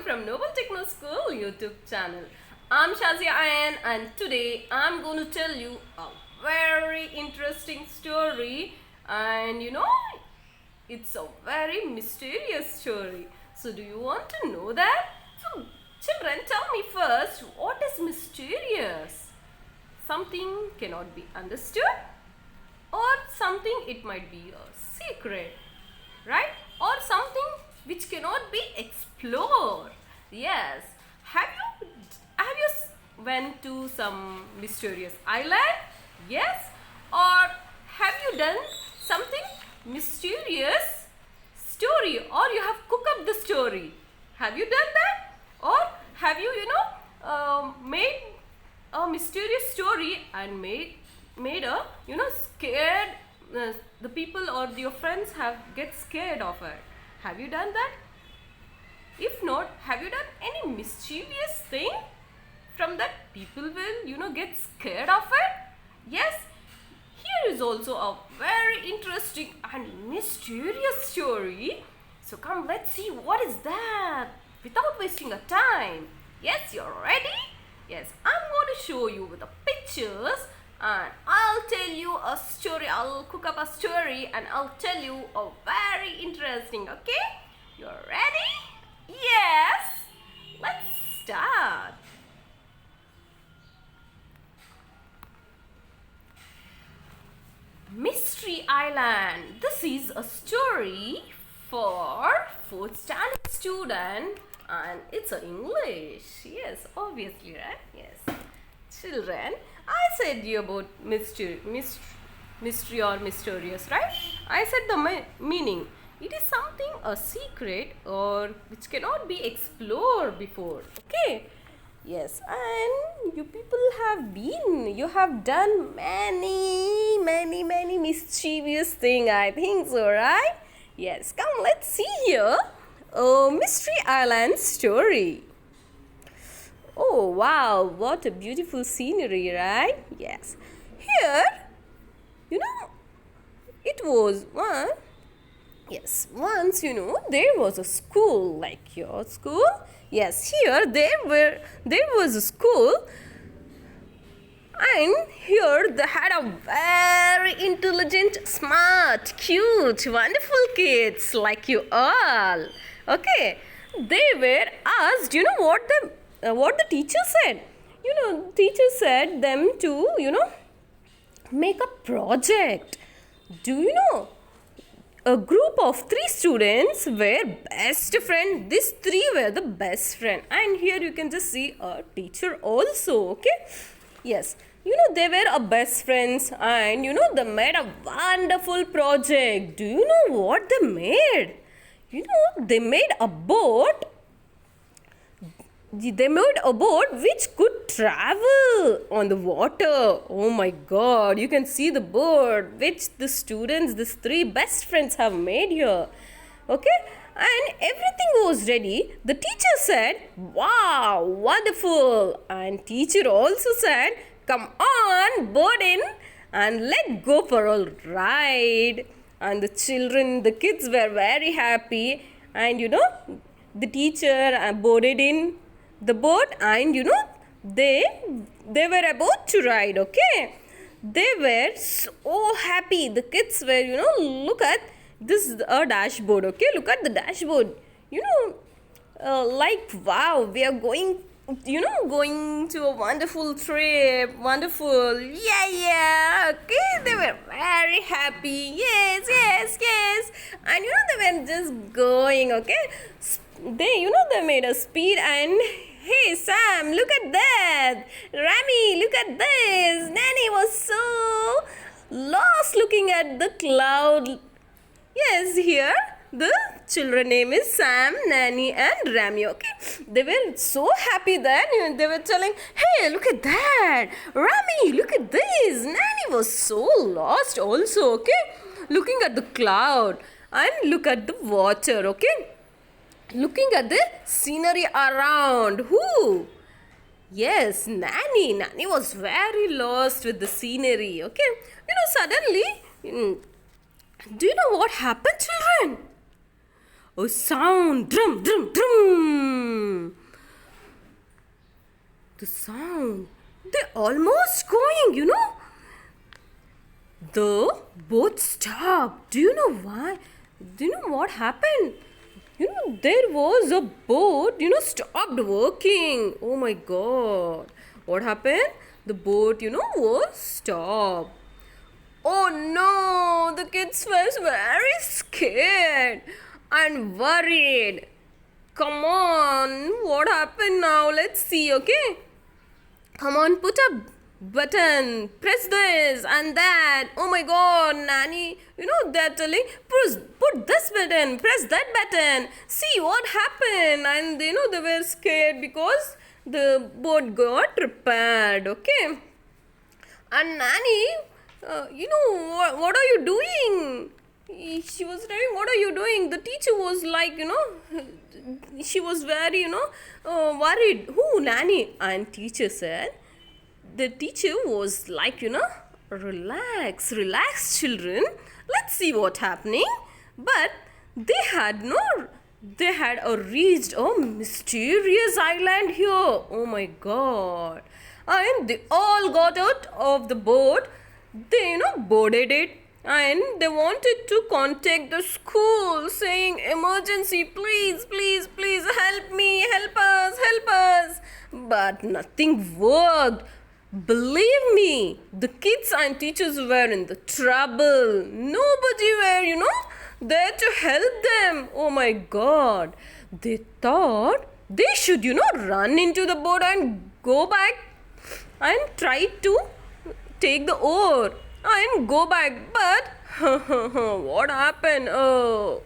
from Noble Techno School YouTube channel. I'm Shazia Ayan and today I'm going to tell you a very interesting story, and it's a very mysterious story. So do you want to know that? So children, tell me first, what is mysterious? Something cannot be understood, or something it might be a secret, right? Or something which cannot be explored. Yes. Have you went to some mysterious island? Yes. Or have you done something mysterious story, or you have cooked up the story? Have you done that? Or have you made a mysterious story and made a scared, the people or your friends have get scared of it? Have you done that? If not, have you done any mischievous thing from that people will get scared of it? Yes. Here is also a very interesting and mysterious story. So come, let's see what is that without wasting a time. Yes, you're ready? Yes, I'm going to show you with the pictures, and I'll tell you a story. I'll cook up a story and I'll tell you a very interesting, okay? You're ready? Yes. Let's start. Mystery Island. This is a story for 4th standard student, and it's a English. Yes, obviously, right? Yes. Children, I said you about mystery or mysterious, right? I said the meaning. It is something a secret or which cannot be explored before. Okay. Yes, and you people you have done many mischievous thing, I think so, right? Yes, come, let's see here a Mystery Island story. Oh wow, what a beautiful scenery, right? Yes. Here, it was once, there was a school like your school. Yes, here there was a school, and here they had a very intelligent, smart, cute, wonderful kids like you all. Okay, they were asked, what the teacher said. Teacher said them to make a project. Do you know? A group of 3 students were best friend. These 3 were the best friend, and here you can just see a teacher also. Okay, yes, they were a best friends, and they made a wonderful project. Do you know what they made? They made a boat. They made a boat which could travel on the water. Oh my god, you can see the boat which the students, these 3 best friends, have made here. Okay, and everything was ready. The teacher said, wow, wonderful. And teacher also said, come on, board in and let go for a ride. And the kids were very happy, and the teacher boarded in the boat, and they were about to ride. Okay, they were so happy. The kids were look at this dashboard. Okay, look at the dashboard. Like, wow, we are going to a wonderful trip. Wonderful. Yeah. Okay, they were very happy. Yes. And they were just going. Okay, they made a speed, and hey Sam, look at that. Rami, look at this. Nanny was so lost looking at the cloud. Yes, here the children name is Sam, Nanny and Rami. Okay, they were so happy then. They were telling, hey, look at that. Rami, look at this. Nanny was so lost also. Okay, looking at the cloud and look at the water. Okay, looking at the scenery around. Who? Yes, Nanny. Nanny was very lost with the scenery. Okay, suddenly, do you know what happened, children? a sound, drum, drum, drum. The sound, they're almost going. The boat stopped. Do you know why? Do you know what happened? There was a boat, stopped working. Oh my god. What happened? The boat, was stopped. Oh no, the kids were very scared and worried. Come on, what happened now? Let's see, okay? Come on, put a button, press this and that. Oh my god, Nanny, they're telling, put this button, press that button. See what happened. And they were scared because the boat got repaired, okay? And Nanny, what are you doing? She was saying, what are you doing? The teacher was like, she was very, worried. Who, Nanny? And teacher said, the teacher was like, relax, children. Let's see what's happening. But they had reached a mysterious island here. Oh my god. And they all got out of the boat. They, boarded it. And they wanted to contact the school saying, emergency, please, please, please help me, help us. But nothing worked. Believe me, the kids and teachers were in the trouble. Nobody were, there to help them. Oh my god. They thought they should, run into the boat and go back and try to take the oar and go back. But what happened? Oh,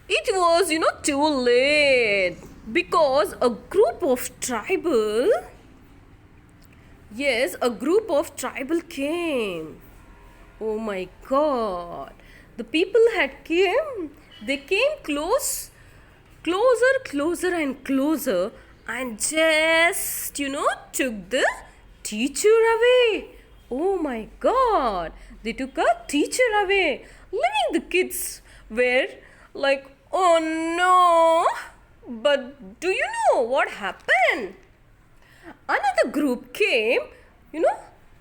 it was, too late because a group of tribal came. Oh my god. The people had came. They came closer and closer and just, took the teacher away. Oh my god. They took a teacher away. Leaving the kids were like, oh no. But do you know what happened? Another group came,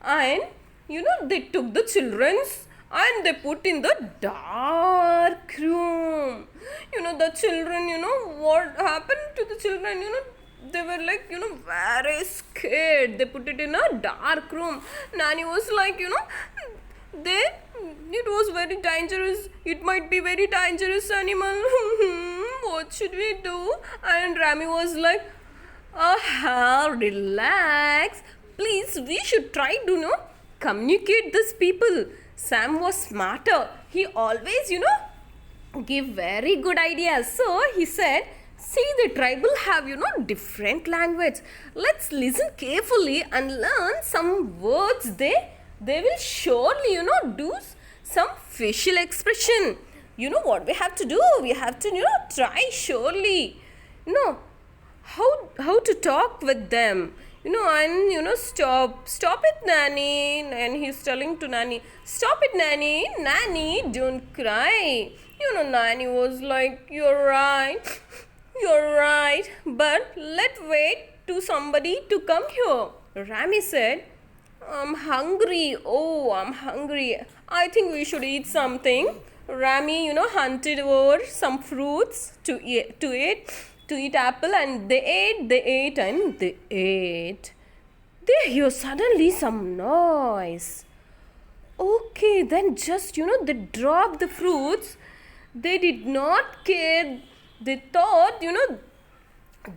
and, they took the children's and they put in the dark room. The children, what happened to the children, they were like, very scared. They put it in a dark room. Nanny was like, it was very dangerous. It might be very dangerous animal. What should we do? And Rami was like, relax. Please, we should try to, communicate these people. Sam was smarter. He always, give very good ideas. So he said, see, the tribal have, different language. Let's listen carefully and learn some words. They will surely, do some facial expression. You know what we have to do? We have to, try surely. How to talk with them. And, stop it, Nanny. And he's telling to Nanny, stop it, Nanny. Nanny, don't cry. Nanny was like, you're right. But let's wait to somebody to come here. Rami said, I'm hungry. Oh, I'm hungry. I think we should eat something. Rami, hunted over some fruits to eat apple, and they ate. They hear suddenly some noise. Okay, then just, they dropped the fruits. They did not care. They thought,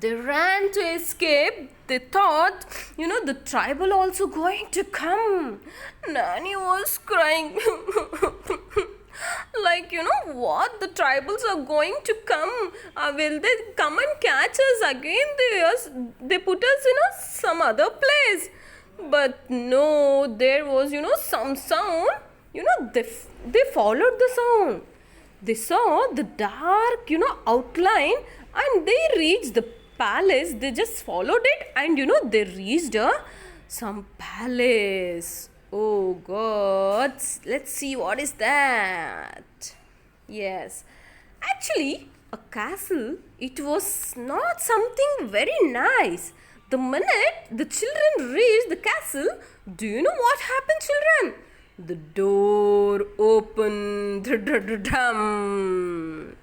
they ran to escape. They thought, the tribal also going to come. Nanny was crying. Like, what? The tribals are going to come. Will they come and catch us again? They put us in some other place. But no, there was, some sound. They followed the sound. They saw the dark, outline, and they reached the palace. They just followed it, and, they reached some palace. Oh God, let's see what is that. Yes, actually, a castle, it was not something very nice. The minute the children reached the castle, do you know what happened, children? The door opened. Drum.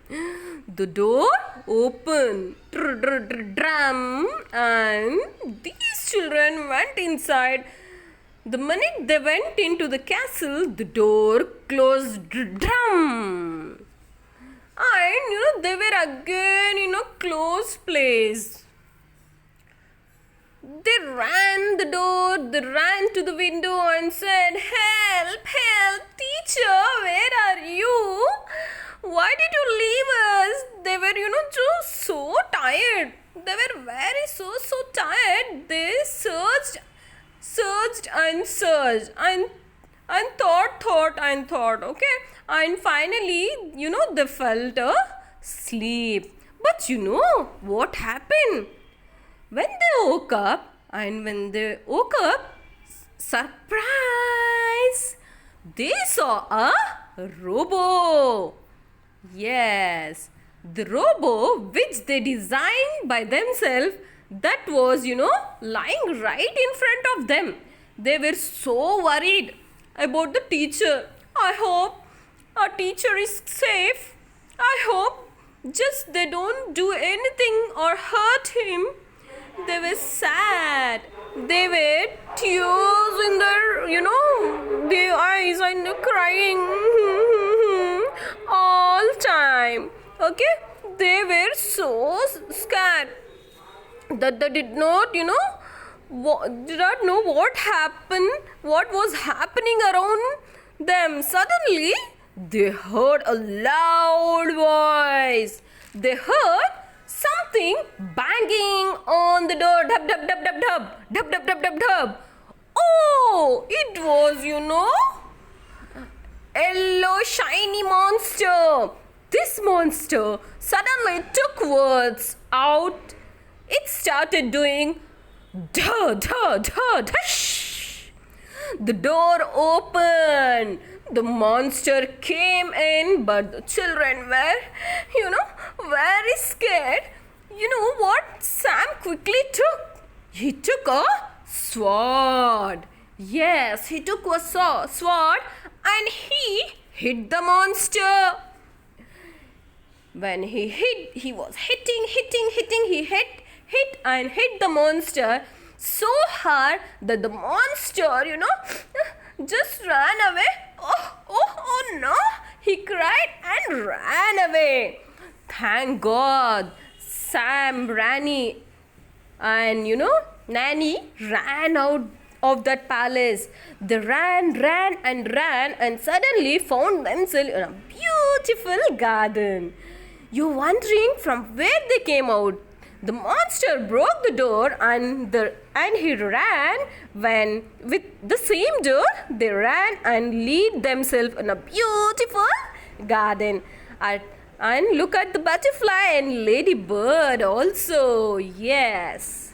The door opened. Drum. And these children went inside. The minute they went into the castle, the door closed. Drum. And they were again in a closed place. They ran the door, they ran to the window and said, "Help, help, teacher, where are you? Why did you leave us?" They were, just so tired. They were very so tired. They searched and searched and thought, okay? And finally, they felt a sleep. But what happened? When they woke up, surprise! They saw a robo. Yes, the robo which they designed by themselves, that was, lying right in front of them. They were so worried about the teacher. I hope our teacher is safe. I hope just they don't do anything or hurt him. They were sad. They were tears in their eyes and crying all time. Okay, they were so scared that they did not know what happened, what was happening around them. Suddenly, they heard a loud voice. They heard something banging on the door. Dub, dub, dub, dub, dub. Dub, dub, dub, dub, dub. Oh, it was, yellow shiny monster. This monster suddenly took words out. It started doing duh, duh, duh, dush. The door opened. The monster came in, but the children were, very scared. You know what Sam quickly took? He took a sword. Yes, he took a sword and he hit the monster. When he was hitting, he hit the monster so hard that the monster, just ran away. Oh no! He cried and ran away. Thank God, Sam, Rani, and Nanny ran out of that palace. They ran and suddenly found themselves in a beautiful garden. You're wondering from where they came out. The monster broke the door and he ran. When with the same door, they ran and lead themselves in a beautiful garden. And look at the butterfly and ladybird also. Yes.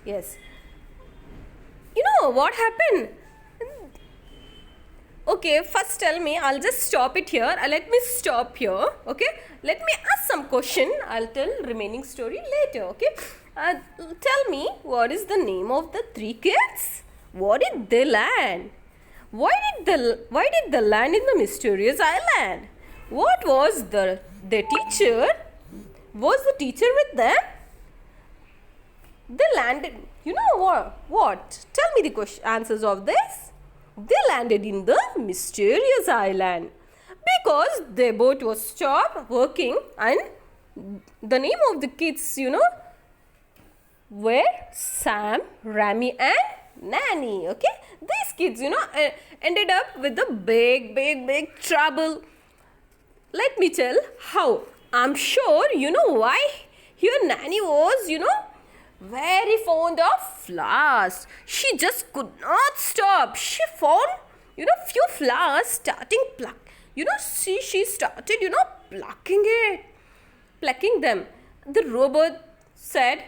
You know what happened? Okay, first tell me. I'll just stop it here. Let me stop here. Okay. Let me ask some question. I'll tell remaining story later. Okay. Tell me, what is the name of the three kids? What did they land? Why did they land in the mysterious island? What was their teacher? Was the teacher with them? They landed. You know what? Tell me the answers of this. They landed in the mysterious island because their boat was stopped working, and the name of the kids, were Sam, Rami, and Nanny. Okay, these kids, ended up with a big trouble. Let me tell how. I'm sure you know why. Here Nanny was, very fond of flowers. She just could not stop. She found, few flowers starting pluck. She started, plucking them. The robot said,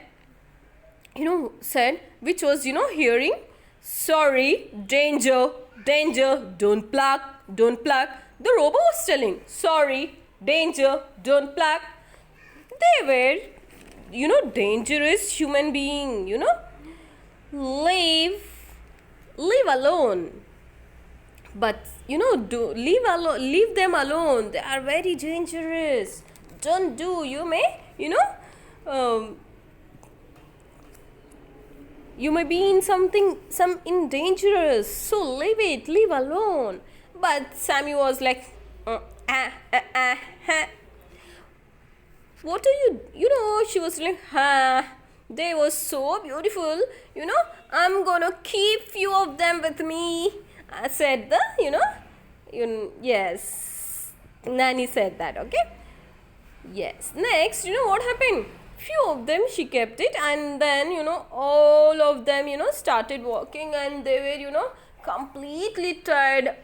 which was, hearing, sorry, danger, don't pluck. The robot was telling, sorry, danger, don't pluck. They were, dangerous human being. Leave, leave alone. But leave them alone. They are very dangerous. Don't do. Um, you may be in some dangerous. So leave alone. But Sammy was like, what are you, she was like, they were so beautiful, I'm gonna keep few of them with me. I said yes, Nanny said that, okay? Yes. Next, what happened? Few of them she kept it, and then all of them started walking, and they were completely tired.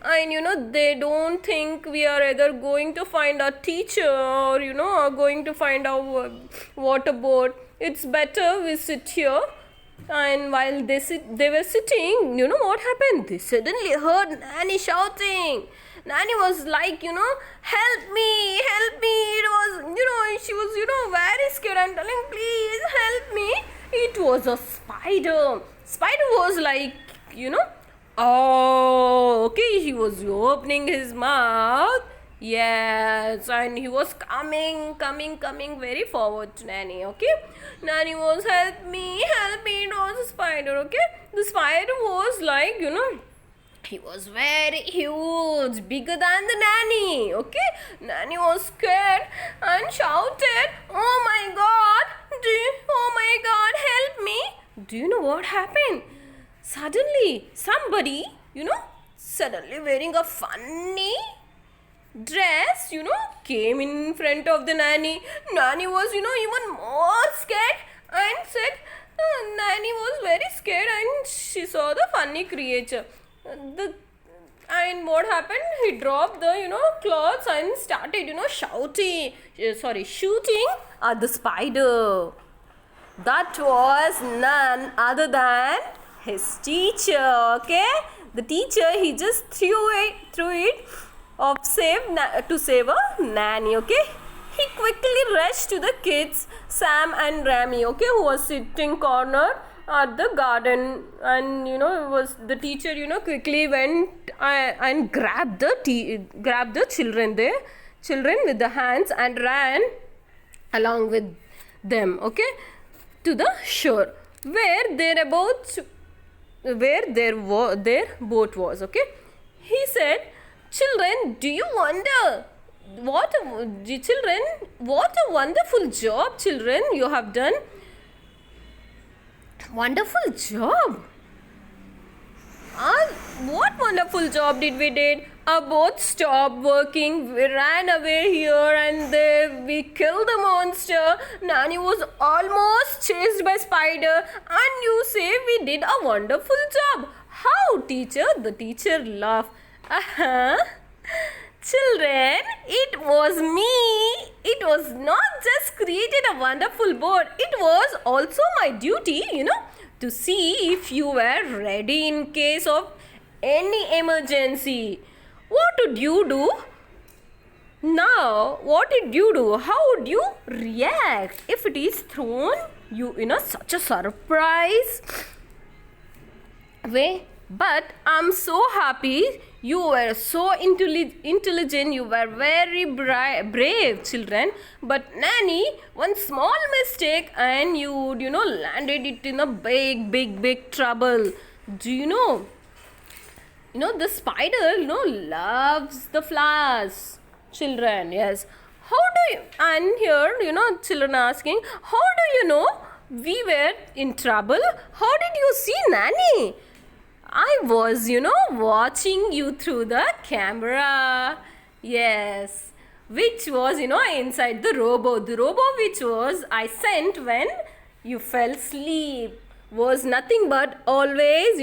And they don't think we are either going to find our teacher or are going to find our water boat. It's better we sit here. And while they were sitting, what happened? They suddenly heard Nanny shouting. Nanny was like, help me. It was, she was, very scared and telling, please help me. It was a spider. Spider was like, oh, okay, he was opening his mouth. Yes, and he was coming very forward to Nanny, okay? Nanny was, help me, it was a spider, okay? The spider was like, he was very huge, bigger than the Nanny, okay? Nanny was scared and shouted, oh my God, help me. Do you know what happened? Suddenly, somebody, suddenly wearing a funny dress, came in front of the Nanny. Nanny was, even more scared and said, Nanny was very scared and she saw the funny creature. And what happened? He dropped the, clothes and started, shooting at the spider. That was none other than his teacher, okay? The teacher, he just threw it to save a Nanny, okay? He quickly rushed to the kids, Sam and Rami, okay, who was sitting corner at the garden, and it was the teacher, quickly went and grabbed the children with the hands and ran along with them, okay, to the shore where their boat was, okay? He said, children, do you wonder what a wonderful job, children, you have done. Wonderful job. What wonderful job did we did? Our boat stopped working. We ran away here and we killed the monster. Nanny was almost chased by spider, and you say we did a wonderful job. How, teacher? The teacher laughed. Children, it was me. It was not just created a wonderful boat. It was also my duty, to see if you were ready in case of any emergency. What would you do? Now, what did you do? How would you react if it is thrown you such a surprise way? But I'm so happy you were so intelligent. You were very brave, children. But Nanny, one small mistake and you landed it in a big trouble. Do you know? The spider, loves the flowers. Children, yes. How do you, and here, children asking, how do you know we were in trouble? How did you see Nanny? I was, watching you through the camera. Yes. Which was, inside the robo. The robo which was I sent when you fell asleep was nothing but always,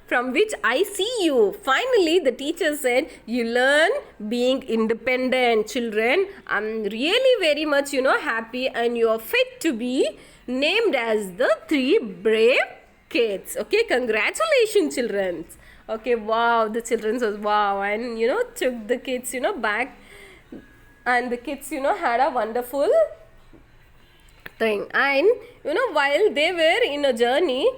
from which I see you. Finally, the teacher said, you learn being independent, children. I'm really very much, happy, and you are fit to be named as the 3 brave kids. Okay, congratulations, children. Okay, wow, the children was wow, and took the kids back, and the kids had a wonderful thing. And while they were in a journey,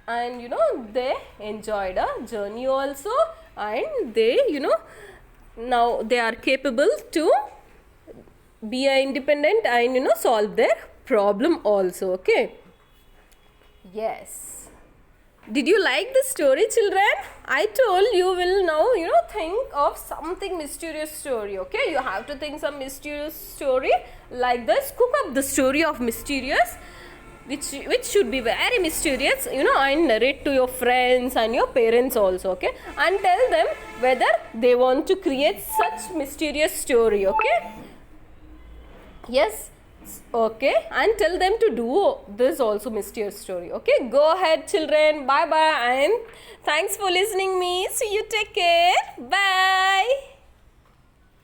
and they enjoyed a journey also, and they now they are capable to be independent and solve their problem also. Okay, yes. Did you like the story, children? I told you will now think of something mysterious story. Okay, you have to think some mysterious story like this. Cook up the story of mysterious, which should be very mysterious, and narrate to your friends and your parents also. Okay, and tell them whether they want to create such mysterious story. Okay, yes. Okay, and tell them to do this also mysterious story. Okay, go ahead, children. Bye bye, and thanks for listening me. See you. Take care. Bye.